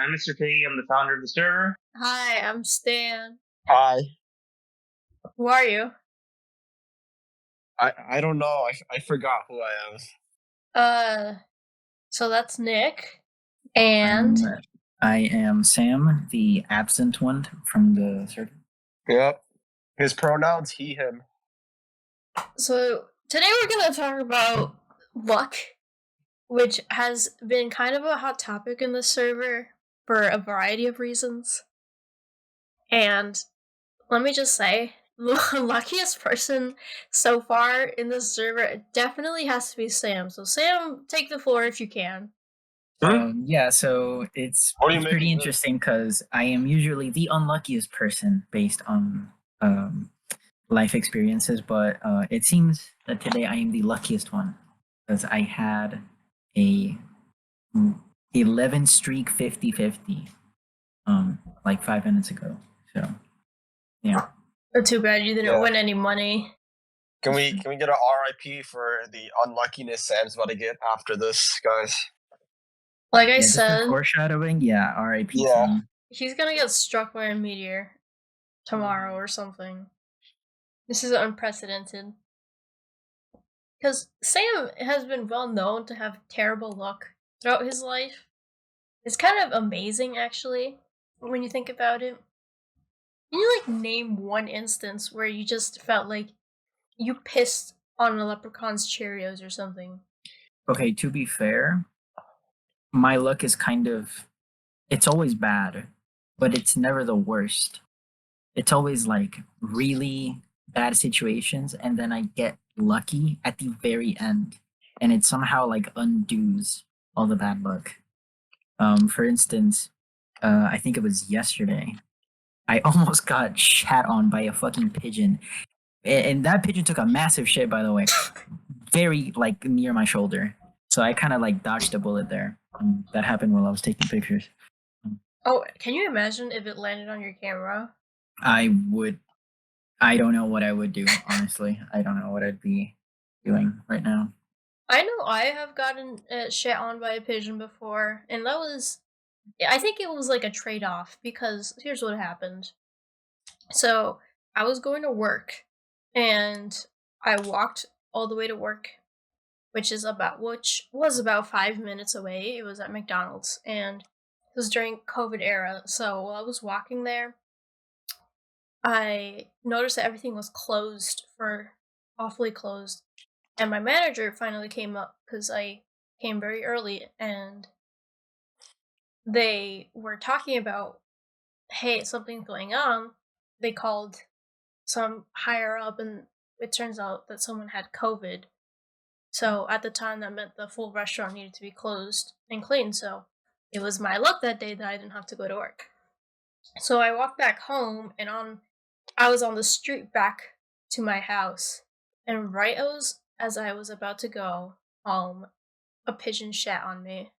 I'm Mr. Piggy. I'm the founder of the server. Hi, I'm Stan. Hi. Who are you? I don't know. I forgot who I am. So that's Nick. And I am Sam, the absent one from the server. Yep. His pronouns, he, him. so today we're gonna talk about luck, which has been kind of a hot topic in the server for a variety of reasons. And let me just say, the luckiest person so far in the server definitely has to be Sam. So Sam, take the floor if you can. Yeah, so it's What are you pretty making this? interesting because I am usually the unluckiest person based on life experiences, but it seems that today I am the luckiest one because I had a 11 streak 50-50 like 5 minutes ago. So yeah. Too bad you didn't win any money. Can we get an RIP for the unluckiness Sam's about to get after this, guys? Like I just said, foreshadowing, RIP. Yeah. He's gonna get struck by a meteor tomorrow or something. This is unprecedented. Because Sam has been well known to have terrible luck throughout his life. It's kind of amazing, actually, when you think about it. Can you, name one instance where you just felt like you pissed on a leprechaun's Cheerios or something? Okay, to be fair, my luck is it's always bad, but it's never the worst. It's always really bad situations, and then I get lucky at the very end, and it somehow undoes all the bad luck. For instance, I think it was yesterday, I almost got shat on by a fucking pigeon, and that pigeon took a massive shit, by the way, very near my shoulder. So I kind of dodged a bullet there. That happened while I was taking pictures. Oh, can you imagine if it landed on your camera? I don't know what I would do, honestly. I don't know what I'd be doing right now. I know I have gotten shit on by a pigeon before, and I think it was a trade-off, because here's what happened. So, I was going to work, and I walked all the way to work, which was about 5 minutes away. It was at McDonald's, and it was during COVID era. So while I was walking there, I noticed that everything was awfully closed. And my manager finally came up because I came very early, and they were talking about, hey, something's going on. They called some higher up, and it turns out that someone had COVID. So at the time, that meant the full restaurant needed to be closed and cleaned. So it was my luck that day that I didn't have to go to work. So I walked back home, and I was on the street back to my house, and right as I was about to go home, a pigeon shat on me.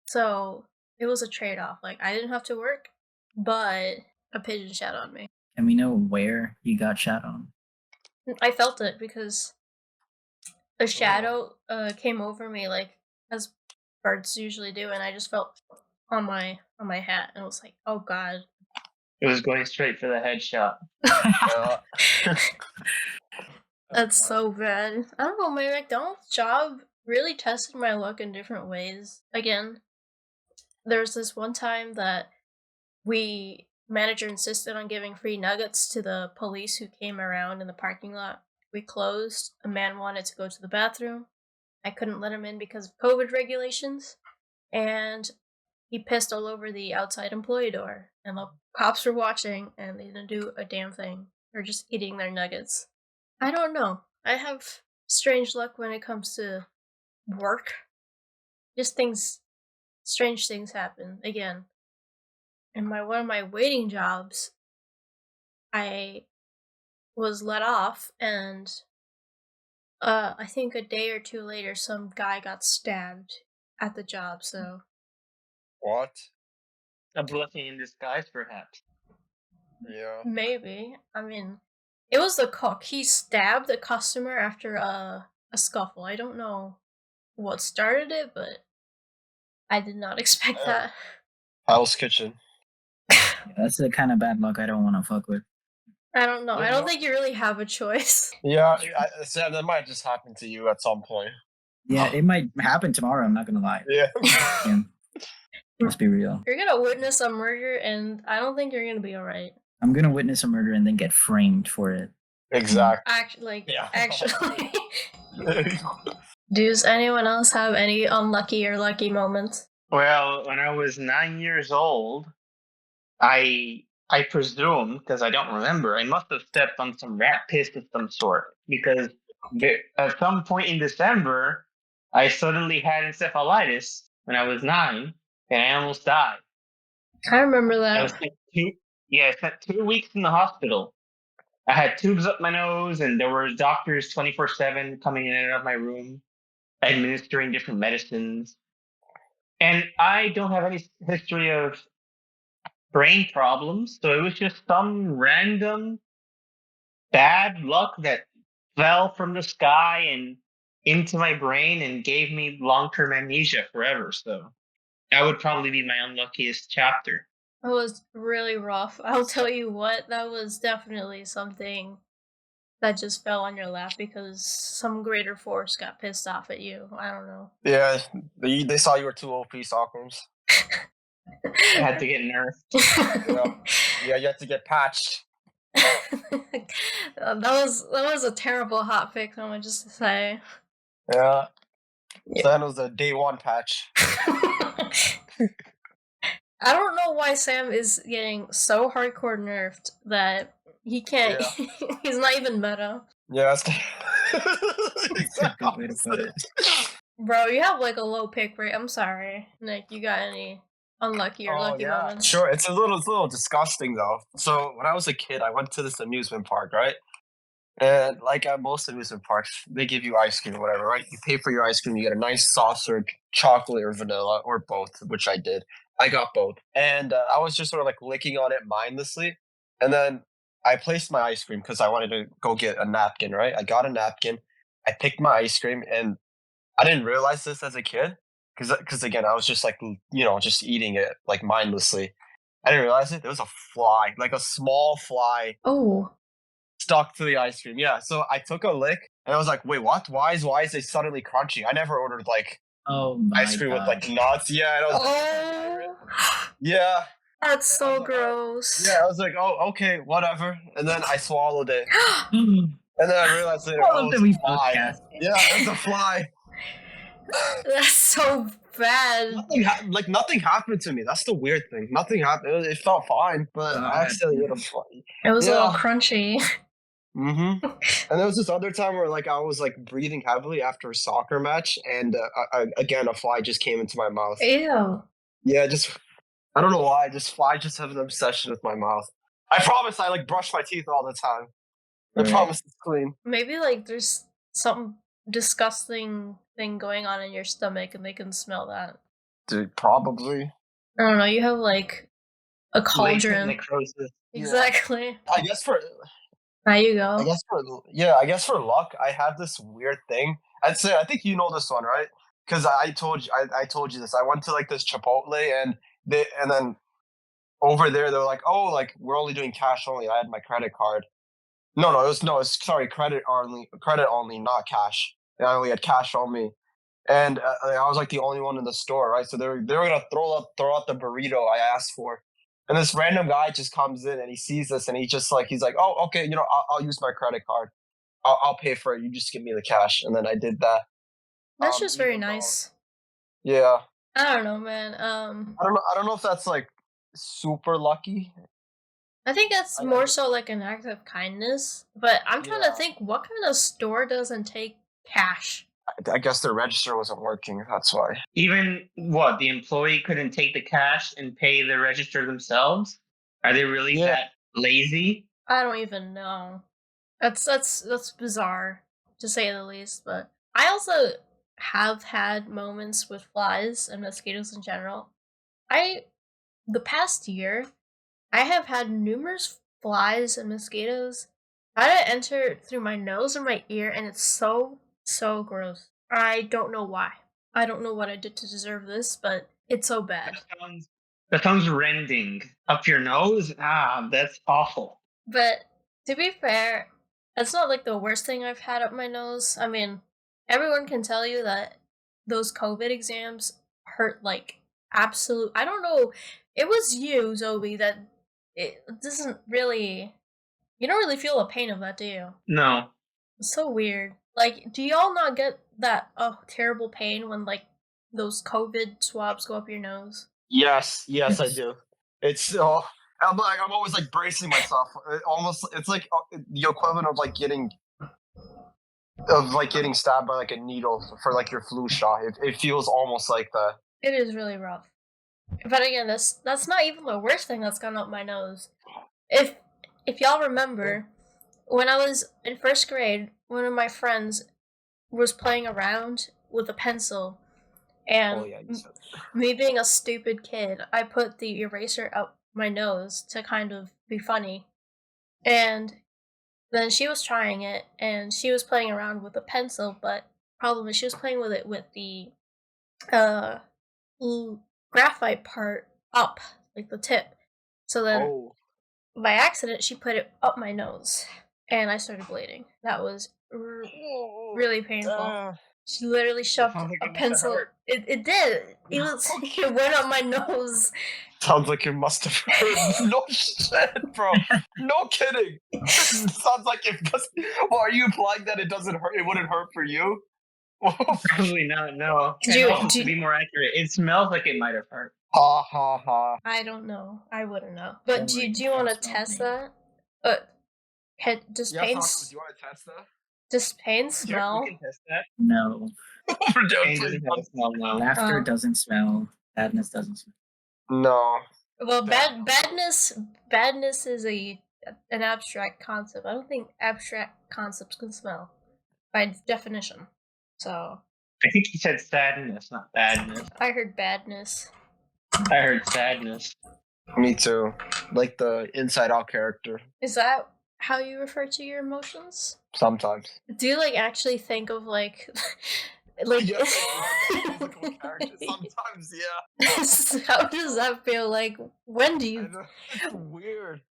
So it was a trade-off. I didn't have to work, but a pigeon shat on me. And we know where you got shat on. I felt it because a shadow came over me, as birds usually do, and I just felt on my hat, and it was like, oh god. It was going straight for the headshot. That's so bad. I don't know, my McDonald's job really tested my luck in different ways. Again, there's this one time that manager insisted on giving free nuggets to the police who came around in the parking lot. We closed. A man wanted to go to the bathroom. I couldn't let him in because of COVID regulations. And he pissed all over the outside employee door. And the cops were watching, and they didn't do a damn thing. They're just eating their nuggets. I don't know. I have strange luck when it comes to work. Just strange things happen. Again, in one of my waiting jobs, I was let off, and I think a day or two later, some guy got stabbed at the job. So what? A blessing in disguise, perhaps. Yeah. Maybe. I mean, it was the cook. He stabbed a customer after a scuffle. I don't know what started it, but I did not expect that. Hell's Kitchen. Yeah, that's the kind of bad luck I don't want to fuck with. I don't know. I Yeah. don't think you really have a choice. Yeah, Sam, that might just happen to you at some point. Yeah, it might happen tomorrow. I'm not gonna lie. Yeah. Yeah. Let's be real. You're gonna witness a murder, and I don't think you're gonna be alright. I'm gonna witness a murder and then get framed for it. Exactly. Actually, Yeah. actually. Does anyone else have any unlucky or lucky moments? Well, when I was 9 years old, I presume, because I don't remember, I must have stepped on some rat piss of some sort, because at some point in December, I suddenly had encephalitis when I was 9, and I almost died. I remember I was that. spent 2 weeks in the hospital. I had tubes up my nose, and there were doctors 24/7 coming in and out of my room, administering different medicines. And I don't have any history of brain problems, so it was just some random bad luck that fell from the sky and into my brain and gave me long-term amnesia forever. So that would probably be my unluckiest chapter. It was really rough. I'll tell you what, that was definitely something that just fell on your lap because some greater force got pissed off at you. I don't know. Yeah, they saw you were too OP, Sockrams. I had to get nerfed. Yeah, you had to get patched. that was a terrible hot pick, I'm gonna just say. Yeah. So that was a day 1 patch. I don't know why Sam is getting so hardcore nerfed that he can't. Yeah. He's not even meta. Yeah, that's That's a good way to put it. Bro, you have like a low pick rate. I'm sorry. Nick, you got any unlucky or lucky moments? Sure, it's a little disgusting though. So when I was a kid, I went to this amusement park, right? And like at most amusement parks, they give you ice cream or whatever, right? You pay for your ice cream, you get a nice soft serve, chocolate or vanilla or both, which I did. I got both, and I was just sort of like licking on it mindlessly, and then I placed my ice cream because I wanted to go get a napkin, right? I got a napkin, I picked my ice cream, and I didn't realize this as a kid because again, I was just like, just eating it like mindlessly. I didn't realize it. There was a fly, like a small fly, Oh. stuck to the ice cream. Yeah, so I took a lick, and I was like, "Wait, what? Why is it suddenly crunchy?" I never ordered like ice cream with like nuts. Yeah, and I was like, yeah. That's so gross. Yeah, I was like, "Oh, okay, whatever." And then I swallowed it, and then I realized later, Oh, it's a fly. Yeah, it's a fly. That's so bad. Nothing happened to me. That's the weird thing. Nothing happened. It felt fine, but I accidentally ate a fly. It was a little crunchy. Mm-hmm. And there was this other time where like I was like breathing heavily after a soccer match, and again a fly just came into my mouth. Ew. Yeah, I don't know why. Fly just have an obsession with my mouth. I promise I like brush my teeth all the time. I promise it's clean. Maybe like there's some disgusting thing going on in your stomach and they can smell that. Dude, probably. I don't know, you have like a cauldron. Necrosis. Exactly. I guess for There you go. I guess for luck, I have this weird thing. I think you know this one, right? Because I told you this. I went to like this Chipotle and then over there they were like, oh, like we're only doing cash only. I had my credit card. It's credit only, not cash. And I only had cash on me, and I was like the only one in the store, right? So they were gonna throw out the burrito I asked for, and this random guy just comes in and he sees this and he's like, oh, okay, I'll use my credit card. I'll pay for it. You just give me the cash, and then I did that. That's just very nice. Yeah. I don't know, man. I don't know if that's like super lucky. I think that's more so like an act of kindness. But I'm trying to think, what kind of store doesn't take cash? I guess their register wasn't working. That's why. Even the employee couldn't take the cash and pay the register themselves? Are they really that lazy? I don't even know. That's bizarre, to say the least. But I also have had moments with flies and mosquitoes in general. The past year, I have had numerous flies and mosquitoes try to enter through my nose or my ear, and it's so gross. I don't know why. I don't know what I did to deserve this, but it's so bad. The tongue's rending up your nose. That's awful. But to be fair, it's not like the worst thing I've had up my nose. I mean, everyone can tell you that those COVID exams hurt like absolute. I don't know. It was you, Zobi, that it doesn't really. You don't really feel the pain of that, do you? No. It's so weird. Like, do y'all not get that terrible pain when like those COVID swabs go up your nose? Yes, I Yes. do. It's I'm always like bracing myself. It's like the equivalent of like getting stabbed by like a needle for like your flu shot. It feels almost like that. It is really rough. But again, that's not even the worst thing that's gone up my nose. If y'all remember, when I was in first grade, one of my friends was playing around with a pencil, and me being a stupid kid, I put the eraser up my nose to kind of be funny. And then she was trying it, and she was playing around with a pencil, but problem is she was playing with it with the graphite part up, like the tip. So then, by accident, she put it up my nose, and I started bleeding. That was really painful. She literally shoved a pencil. It did. It went up my nose. Sounds like it must have hurt. No shit, bro. No kidding. Sounds like well, are you implying that it doesn't hurt? It wouldn't hurt for you? Probably not. No. To be more accurate, it smells like it might have hurt. Ha ha ha. I don't know. I wouldn't know. But do you want to test that? Does pain? Do you want to test that? Does pain smell? We can test that. No. Pain doesn't have a smell. No. Laughter doesn't smell. Sadness doesn't smell. No. Well, badness is an abstract concept. I don't think abstract concepts can smell, by definition. So. I think he said sadness, not badness. I heard badness. I heard sadness. Me too. Like the Inside Out character. Is that how you refer to your emotions? Sometimes. Do you like actually think of like Yeah, physical character. Sometimes, yeah. How does that feel? Like, when do you? It's weird.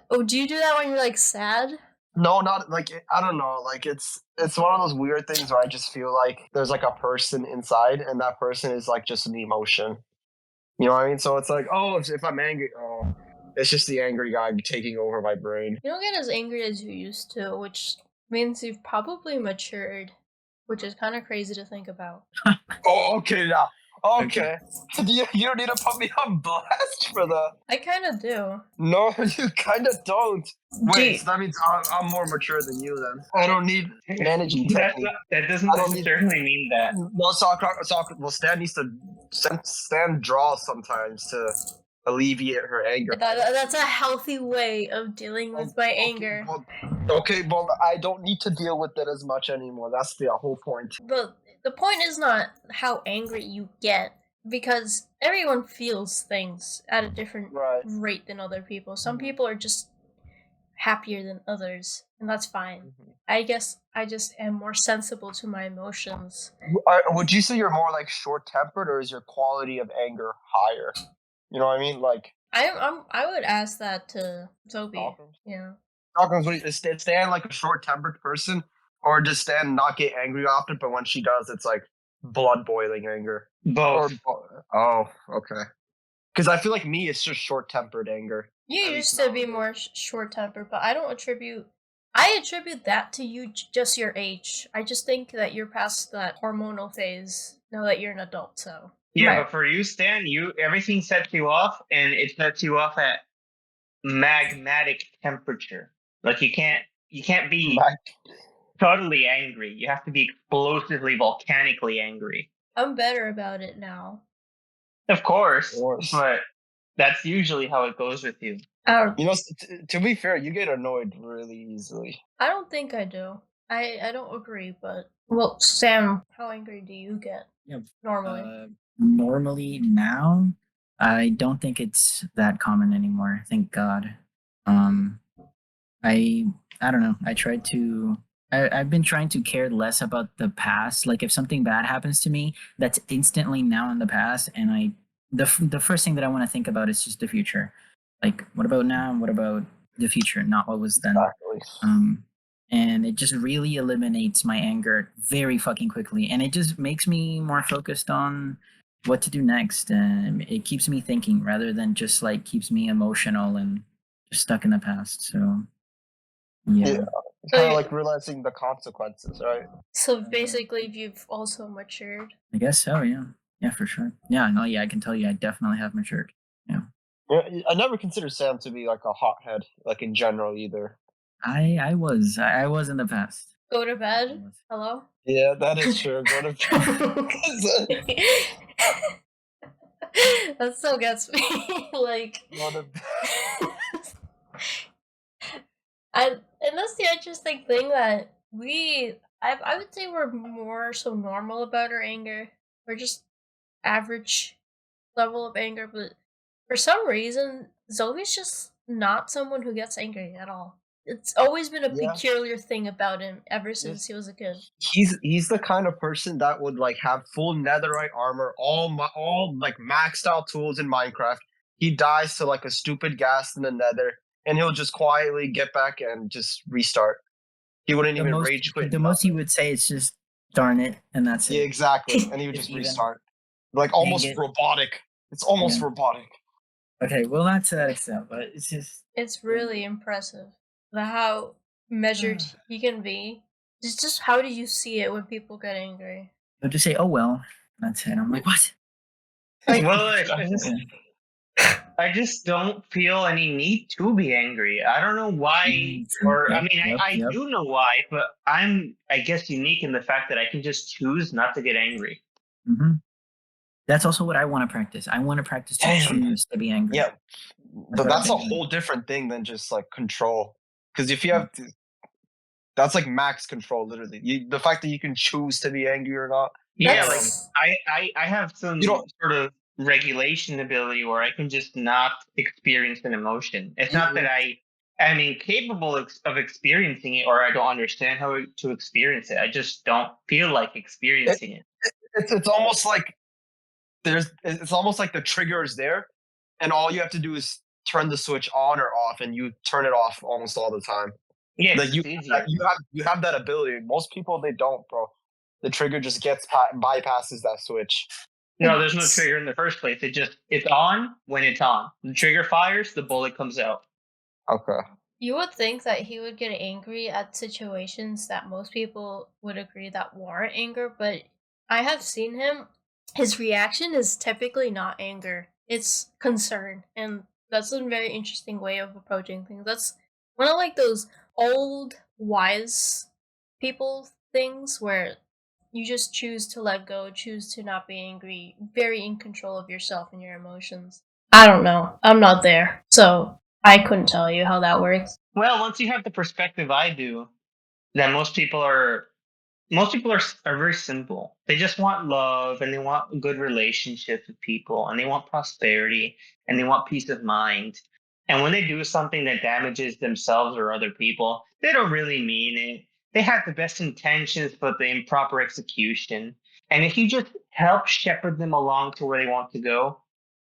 Oh, do you do that when you're like sad? No, not like I don't know. Like it's one of those weird things where I just feel like there's like a person inside, and that person is like just an emotion. You know what I mean? So it's like, oh, if I'm angry, it's just the angry guy taking over my brain. You don't get as angry as you used to, which means you've probably matured, which is kind of crazy to think about. Oh, okay, now. Okay. You don't need to put me on blast for that. I kind of do. No, you kind of don't. Wait, so that means I'm more mature than you then. I don't need managing technique. That doesn't necessarily mean that. No, well, Stan needs to Stan draw sometimes to alleviate her anger. That's a healthy way of dealing with my anger. Okay, well, I don't need to deal with it as much anymore. That's the whole point. The point is not how angry you get, because everyone feels things at a different rate than other people. Some people are just happier than others, and that's fine. I guess I just am more sensible to my emotions. Would you say you're more like short-tempered, or is your quality of anger higher? You know what I mean? Like I would ask that to Zobi. Socramz? Yeah. Socramz, is Stan like a short-tempered person? Or does Stan not get angry often, but when she does, it's like blood-boiling anger? Both. Oh, okay. Because I feel like me, it's just short-tempered anger. You used to be more short-tempered, but I attribute that to you, just your age. I just think that you're past that hormonal phase now that you're an adult, so. Yeah, but for you, Stan, everything sets you off, and it sets you off at magmatic temperature. Like you can't be totally angry. You have to be explosively, volcanically angry. I'm better about it now. Of course. But that's usually how it goes with you. You know, to be fair, you get annoyed really easily. I don't think I do. I don't agree, but well, Sam, how angry do you get normally? Normally now, I don't think it's that common anymore. Thank God. I don't know. I've been trying to care less about the past. Like if something bad happens to me, that's instantly now in the past, and I the first thing that I want to think about is just the future. Like, what about now? What about the future? Not what was then. Exactly. And it just really eliminates my anger very fucking quickly, and it just makes me more focused on what to do next, and it keeps me thinking rather than just like keeps me emotional and just stuck in the past. So yeah. Kind of like realizing the consequences, right? So basically, you've also matured. I guess so. Yeah, for sure. Yeah, no, yeah, I can tell you, I definitely have matured. Yeah, I never considered Sam to be like a hothead, like in general either. I was in the past. Go to bed. Hello. Yeah, that is true. Go to That still gets me. Like, go to and that's the interesting thing that I would say we're more so normal about our anger. We're just average level of anger, but for some reason, Zoe's just not someone who gets angry at all. It's always been a Yeah. peculiar thing about him ever since he was a kid. He's the kind of person that would like have full netherite armor, all like maxed out tools in Minecraft. He dies to like a stupid gas in the nether, and he'll just quietly get back and just restart. He wouldn't even rage quit. The most he would say is just "darn it," and that's Yeah, it. exactly. And he would If just even. restart. Like Dang almost it. robotic. It's almost Yeah. robotic. Okay, well, not to that extent, but it's just. It's really impressive how measured he can be. It's just how do you see it when people get angry? They'll just say, "Oh well," that's it. I'm like, what? Well, I just don't feel any need to be angry. I don't know why, or I mean, I do know why, but I'm, I guess, unique in the fact that I can just choose not to get angry. Mm-hmm. That's also what I want to practice. I want to practice to choose to be angry. Yeah, but that's a whole different thing than just like control. Because if you have to, that's like max control, literally. The fact that you can choose to be angry or not. Yeah, like I have some sort of regulation ability where I can just not experience an emotion. It's not that I am incapable of experiencing it or I don't understand how to experience it. I just don't feel like experiencing it. It's almost like it's almost like the trigger is there, and all you have to do is turn the switch on or off, and you turn it off almost all the time. Yeah, like you have that ability. Most people, they don't, bro. The trigger just bypasses that switch. No, there's no trigger in the first place. It's on when it's on. The trigger fires, the bullet comes out. Okay. You would think that he would get angry at situations that most people would agree that warrant anger, but I have seen him. His reaction is typically not anger; it's concern, and that's a very interesting way of approaching things. That's one of like those old wise people things where you just choose to let go, choose to not be angry, very in control of yourself and your emotions. I don't know. I'm not there, so I couldn't tell you how that works. Well, once you have the perspective I do, that most people are very simple. They just want love and they want good relationships with people and they want prosperity and they want peace of mind. And when they do something that damages themselves or other people, they don't really mean it. They have the best intentions, but the improper execution. And if you just help shepherd them along to where they want to go,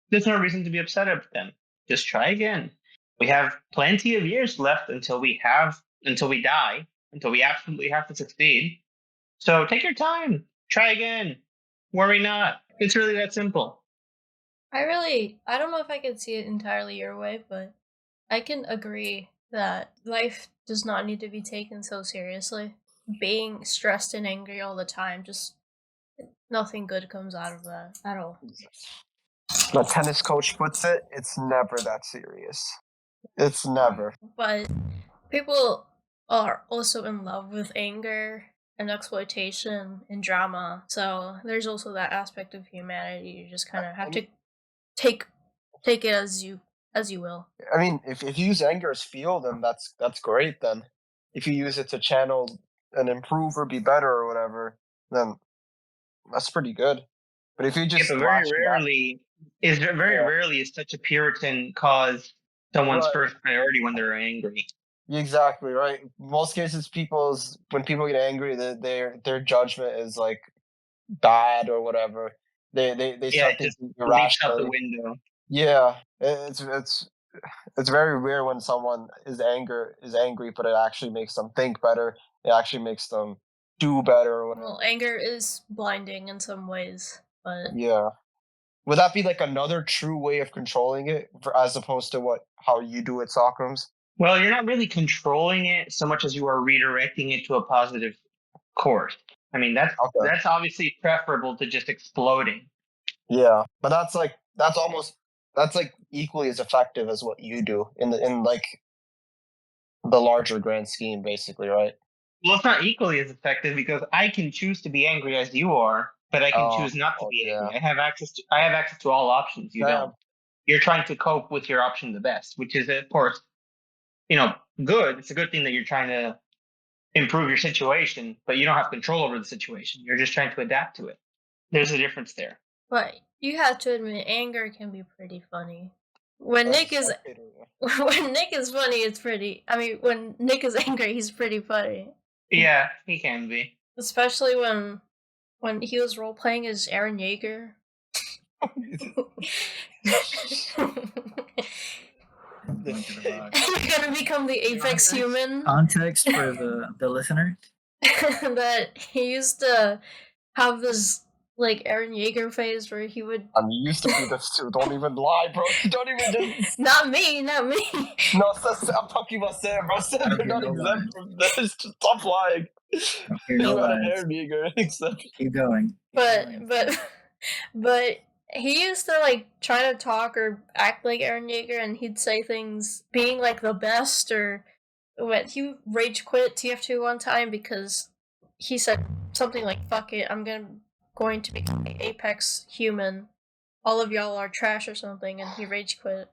there's no reason to be upset at them. Just try again. We have plenty of years left until we die, until we absolutely have to succeed. So take your time. Try again. Worry not. It's really that simple. I don't know if I can see it entirely your way, but I can agree that life does not need to be taken so seriously. Being stressed and angry all the time, just nothing good comes out of that at all. The tennis coach puts it, it's never that serious. It's never. But people are also in love with anger and exploitation and drama. So there's also that aspect of humanity. You just kind of have to take it as you will. I mean, if you use anger as fuel, then that's great. Then if you use it to channel and improve or be better or whatever, then that's pretty good. But if you just very rarely is such a Puritan cause someone's first priority when they're angry. Exactly right. Most cases, when people get angry, their judgment is like bad or whatever. They Yeah, start it just thinking leaps out the irrationally. window. Yeah, it's very rare when someone is angry, but it actually makes them think better. It actually makes them do better. Or whatever. Well, anger is blinding in some ways, but Yeah. Would that be like another true way of controlling it, as opposed to how you do it, Sockrams? Well, you're not really controlling it so much as you are redirecting it to a positive course. I mean, Okay. that's obviously preferable to just exploding. Yeah, but that's like equally as effective as what you do in like the larger grand scheme, basically, right? Well, it's not equally as effective because I can choose to be angry as you are, but I can choose not to Oh be yeah. angry. I have access to all options. You Damn. don't. You're trying to cope with your option the best, which is of course, good. It's a good thing that you're trying to improve your situation, but you don't have control over the situation. You're just trying to adapt to it. There's a difference there. you have to admit, anger can be pretty funny. When As a Nick is spectator, yeah. when Nick is funny, it's pretty. I mean, when Nick is angry, he's pretty funny. Yeah, he can be. Especially when he was role playing as Eren Jaeger. Going to the rock. You're gonna become the apex human. Context for the listener. That he used to have this like Eren Jaeger phase where he would. You used to be this too. Don't even lie, bro. Don't even just. Not me. No, I'm talking about Sam, bro. Sam, you're not exempt from this. Just stop lying. You're no You're not a lies. hair nigger, except. Keep going. But he used to like try to talk or act like Eren Jaeger, and he'd say things being like the best, or what he rage quit TF2 one time because he said something like "fuck it, I'm going to become the apex human. All of y'all are trash" or something, and he rage quit.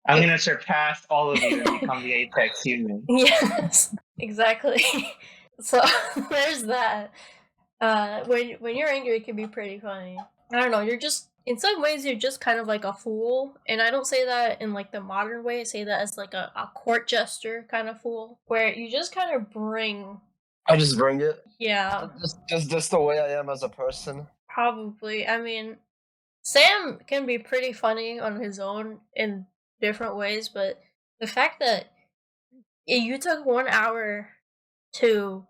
I'm going to surpass all of you and become the apex human. Yes, exactly. So there's that. When you're angry, it can be pretty funny. I don't know. In some ways, you're just kind of like a fool, and I don't say that in like the modern way. I say that as like a court jester kind of fool, where you just kind of bring. I just bring it. Yeah, Just the way I am as a person. probably. I mean, Sam can be pretty funny on his own in different ways, but the fact that you took 1 hour to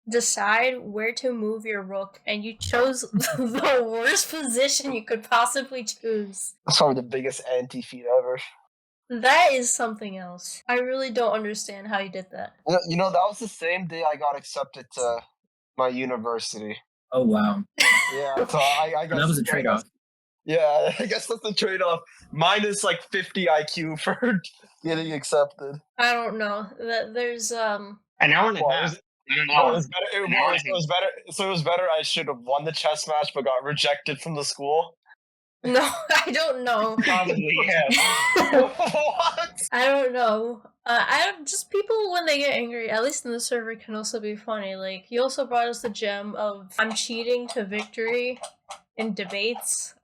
decide where to move your rook, and you chose the worst position you could possibly choose. That's probably the biggest anti-feat ever. That is something else. I really don't understand how you did that. You know, that was the same day I got accepted to my university. Oh wow. Yeah, so I guess That was a trade-off. Yeah, I guess that's the trade-off. Minus like 50 IQ for getting accepted. I don't know. There's An hour and a Well, half. Not an Well, hour. it was better. An hour and a It was better. So it was better. I should have won the chess match, but got rejected from the school. no, I don't know. Probably, yeah. What? I don't know. I don't, just people when they get angry, at least in the server, can also be funny. Like, he also brought us the gem of I'm cheating to victory in debates.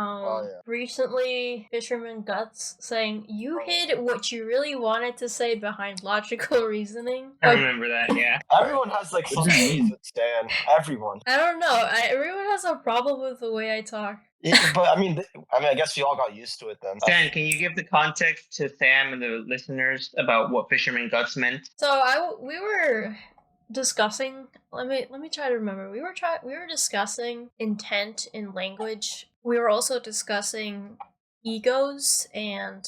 Oh, yeah. Recently, Fisherman Guts saying, "You hid what you really wanted to say behind logical reasoning." I remember that, yeah. Everyone has like What does that something mean? with Stan. Everyone. I don't know. Everyone has a problem with the way I talk. But I mean, I guess we all got used to it then. Stan, can you give the context to Sam and the listeners about what Fisherman Guts meant? So we were discussing. Let me try to remember. We were discussing intent in language. We were also discussing egos and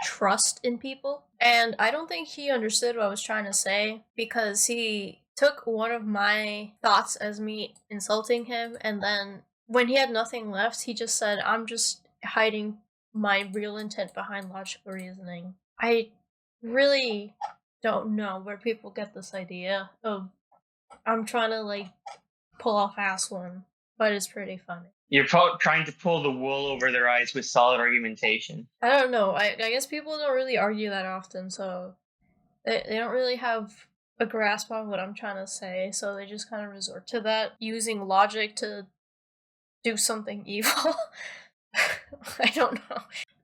trust in people. And I don't think he understood what I was trying to say because he took one of my thoughts as me insulting him, and then when he had nothing left, he just said, "I'm just hiding my real intent behind logical reasoning." I really don't know where people get this idea of I'm trying to like pull off ass one, but it's pretty funny. You're trying to pull the wool over their eyes with solid argumentation. I don't know. I guess people don't really argue that often, so they don't really have a grasp on what I'm trying to say, so they just kind of resort to that, using logic to do something evil. I don't know.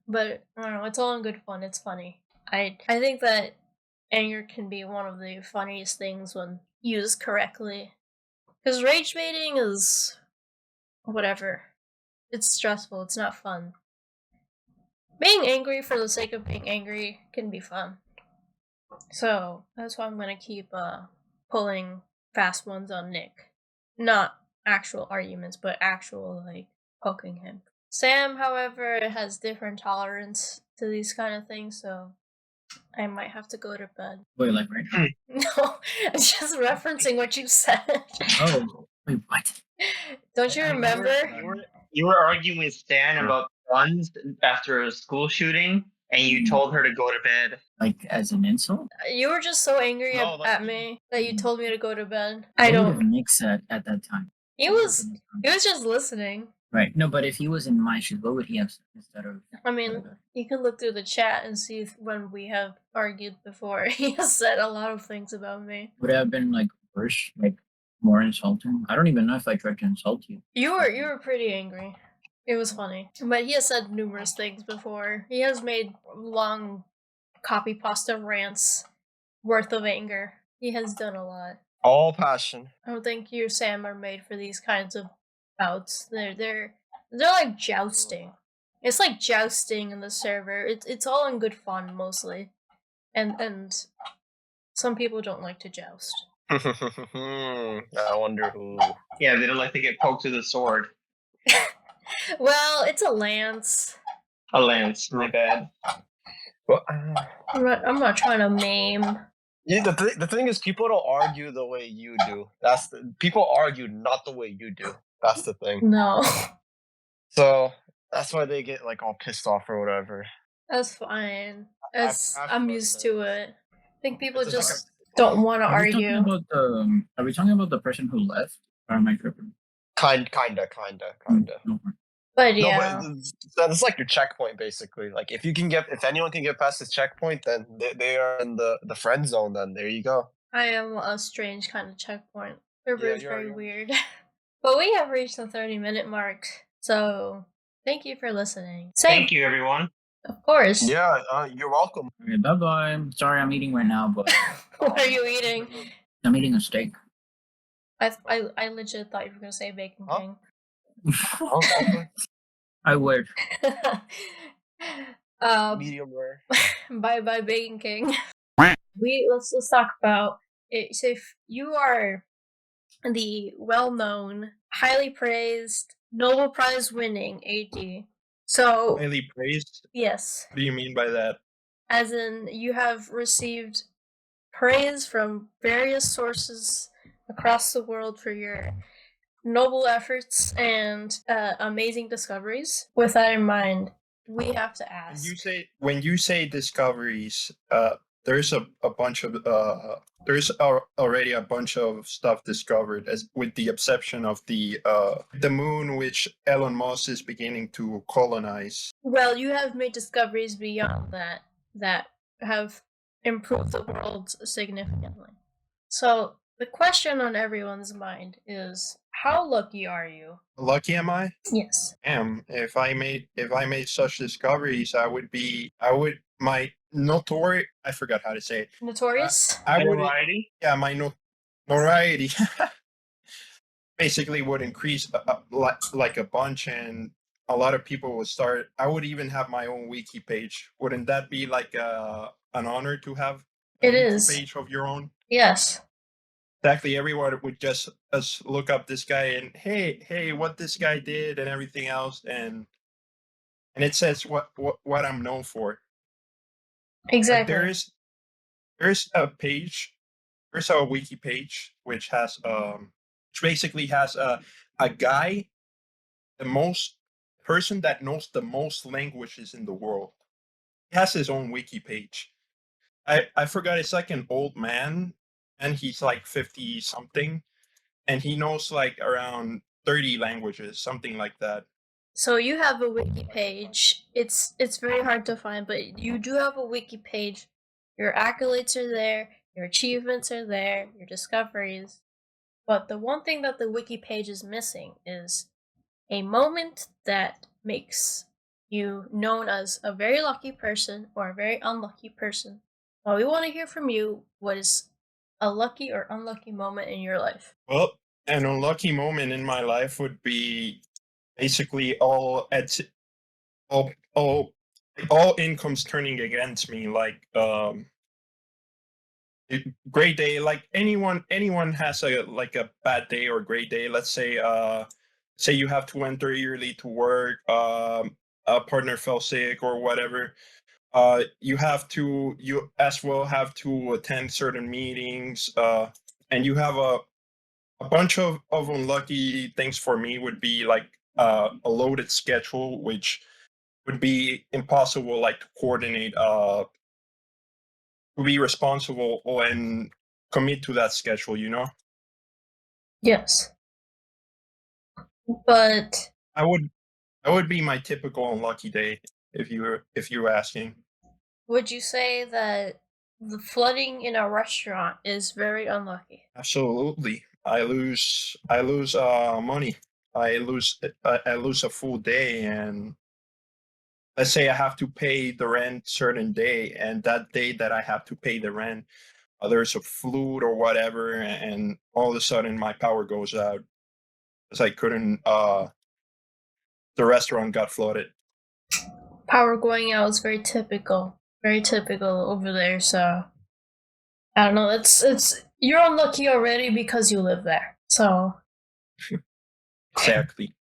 But I don't know, it's all in good fun, it's funny. I think that anger can be one of the funniest things when used correctly. Because rage baiting is whatever. it's stressful. It's not fun. Being angry for the sake of being angry can be fun. So that's why I'm gonna keep pulling fast ones on Nick. Not actual arguments, but actual like poking him. Sam, however, has different tolerance to these kind of things, so I might have to go to bed. Wait, like right now? No, I'm just referencing what you said. Oh, wait, what? Don't you remember? You were arguing with Stan about guns after a school shooting, and you told her to go to bed. Like as an insult? You were just so angry No, like- at me that you told me to go to bed. What would have Nick said at that time? He was just listening. Right. No, but if he was in my shoes, what would he have said instead of? I mean, you can look through the chat and see when we have argued before. He has said a lot of things about me. Would it have been like worse, like more insulting? I don't even know if I tried to insult you. You were pretty angry. It was funny. But he has said numerous things before. He has made long copy pasta rants worth of anger. He has done a lot. All passion. I don't think you or Sam are made for these kinds of bouts. They're like jousting. It's like jousting in the server. It's all in good fun mostly. And some people don't like to joust. I wonder who. Yeah, they don't like to get poked with a sword. Well, it's a lance. A lance, my bad. Well, I'm not trying to maim. yeah, the thing is, people don't argue the way you do. People argue not the way you do. That's the thing. No. So that's why they get like all pissed off or whatever. That's fine. I've I'm used to it. I think people It's just just don't want to Are we talking argue. about the? Are we talking about the person who left? Or am I tripping? Kinda. No. But No, yeah. but it's like your checkpoint basically. Like if anyone can get past this checkpoint, then they are in the friend zone. Then there you go. I am a strange kind of checkpoint. Server Yeah, is you're- very weird. But we have reached the 30-minute mark, so thank you for listening. Thank you, everyone. Of course. Yeah, you're welcome. Okay, bye bye. Sorry, I'm eating right now, but What are you eating? I'm eating a steak. I legit thought you were gonna say Bacon Huh? King. Okay. I would. Medium rare. Bye bye Bacon King. Let's talk about it. So if you are the well-known, highly praised, Nobel Prize winning AD. So Highly praised? yes, What do you mean by that? as in you have received praise from various sources across the world for your noble efforts and amazing discoveries. With that in mind, we have to ask. When you say discoveries, there's a bunch of already a bunch of stuff discovered, as with the exception of the moon, which Elon Musk is beginning to colonize. Well, you have made discoveries beyond that have improved the world significantly. So the question on everyone's mind is, how lucky are you? Lucky am I? Yes. If I made such discoveries, I forgot how to say it. Notorious? I would, Notoriety? yeah, my notoriety basically would increase like a bunch, and a lot of people would start. I would even have my own wiki page. Wouldn't that be like an honor to have a It wiki is. page of your own? Yes. Exactly, everyone would just look up this guy and hey, what this guy did and everything else, and it says what I'm known for. Exactly. There's a page, there's a wiki page which basically has a guy, the person that knows the most languages in the world. He has his own wiki page. I forgot, it's like an old man, and he's like 50 something, and he knows like around 30 languages, something like that. So you have a wiki page. It's very hard to find, but you do have a wiki page. Your accolades are there, your achievements are there, your discoveries. But the one thing that the wiki page is missing is a moment that makes you known as a very lucky person or a very unlucky person. Well, we want to hear from you. What is a lucky or unlucky moment in your life? Well, an unlucky moment in my life would be basically all incomes turning against me. Like great day. Like anyone has a bad day or great day. Let's say you have to enter early to work. A partner fell sick or whatever. You as well have to attend certain meetings. And you have a bunch of unlucky things. For me would be like a loaded schedule, which would be impossible like to coordinate, to be responsible and commit to that schedule, you know. Yes. But I would be my typical unlucky day if you were asking. would you say that the flooding in a restaurant is very unlucky? Absolutely. I lose money. I lose a full day. And let's say I have to pay the rent certain day, and that day that I have to pay the rent, there's a flood or whatever, and all of a sudden my power goes out because I couldn't. The restaurant got flooded. Power going out is very typical over there. So I don't know. It's you're unlucky already because you live there. So Exactly.